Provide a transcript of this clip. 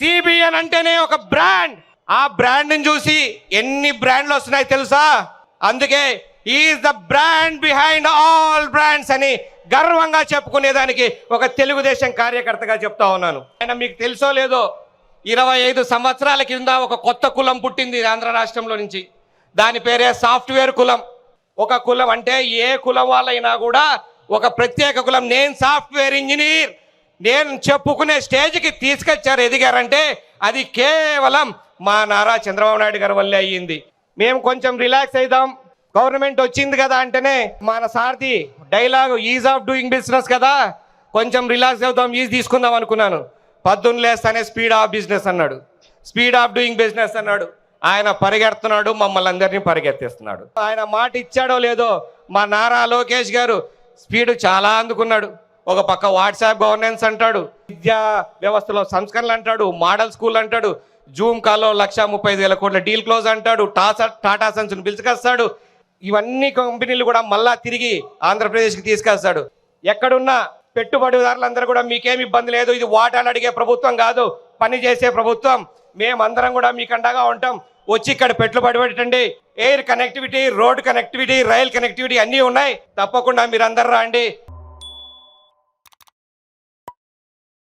CBN అంటేనే ఒక brand. ఆ బ్రాండ్ ని చూసి ఎన్ని బ్రాండ్లు వస్తున్నాయి తెలుసా? అందుకే is the brand behind all brands అని గర్వంగా చెప్పుకునేదానికి ఒక తెలుగుదేశం కార్యకర్తగా చెప్తా ఉన్నాను. ఆయన మీకు తెలుసో లేదో, 25 సంవత్సరాల కింద ఒక కొత్త కులం పుట్టింది ఆంధ్ర రాష్ట్రంలో నుంచి. దాని పేరే సాఫ్ట్వేర్ కులం. ఒక కులం అంటే ఏ కులం వాళ్ళైనా కూడా ఒక ప్రత్యేక కులం. నేను సాఫ్ట్వేర్ ఇంజనీర్ నేను చెప్పుకునే స్టేజ్కి తీసుకొచ్చారు, ఎదిగారంటే అది కేవలం మా నారా చంద్రబాబు నాయుడు గారి వల్లే అయ్యింది. మేము కొంచెం రిలాక్స్ అయిదాం, గవర్నమెంట్ వచ్చింది కదా అంటేనే మన Sarathi dialogue ease of doing business కదా, కొంచెం రిలాక్స్ అవుదాం, ఈజ్ తీసుకుందాం అనుకున్నాను. పొద్దున్న లేస్తానే స్పీడ్ ఆఫ్ బిజినెస్ అన్నాడు, స్పీడ్ ఆఫ్ డూయింగ్ బిజినెస్ అన్నాడు. ఆయన పరిగెడుతున్నాడు, మమ్మల్ని అందరినీ పరిగెత్తిస్తున్నాడు. ఆయన మాట ఇచ్చాడో లేదో, మా నారా లోకేష్ గారు స్పీడ్ చాలా అందుకున్నాడు. ఒక పక్క వాట్సాప్ గవర్నెన్స్ అంటాడు, విద్యా వ్యవస్థలో సంస్కరణలు అంటాడు, మోడల్ స్కూల్ అంటాడు, జూమ్ కాల్లో 1,35,000 కోట్ల డీల్ క్లోజ్ అంటాడు, టాటా సన్స్ను పిలుచుకొస్తాడు. ఇవన్నీ కంపెనీలు కూడా మళ్ళా తిరిగి ఆంధ్రప్రదేశ్కి తీసుకొస్తాడు. ఎక్కడున్నా పెట్టుబడిదారులందరూ కూడా మీకేమి ఇబ్బంది లేదు, ఇది వాటాలు అడిగే ప్రభుత్వం కాదు, పని చేసే ప్రభుత్వం. మేమందరం కూడా మీకు అండగా ఉంటాం, వచ్చి ఇక్కడ పెట్టుబడి పెట్టండి. Air connectivity, road connectivity, rail connectivity అన్నీ ఉన్నాయి, తప్పకుండా మీరందరూ రండి.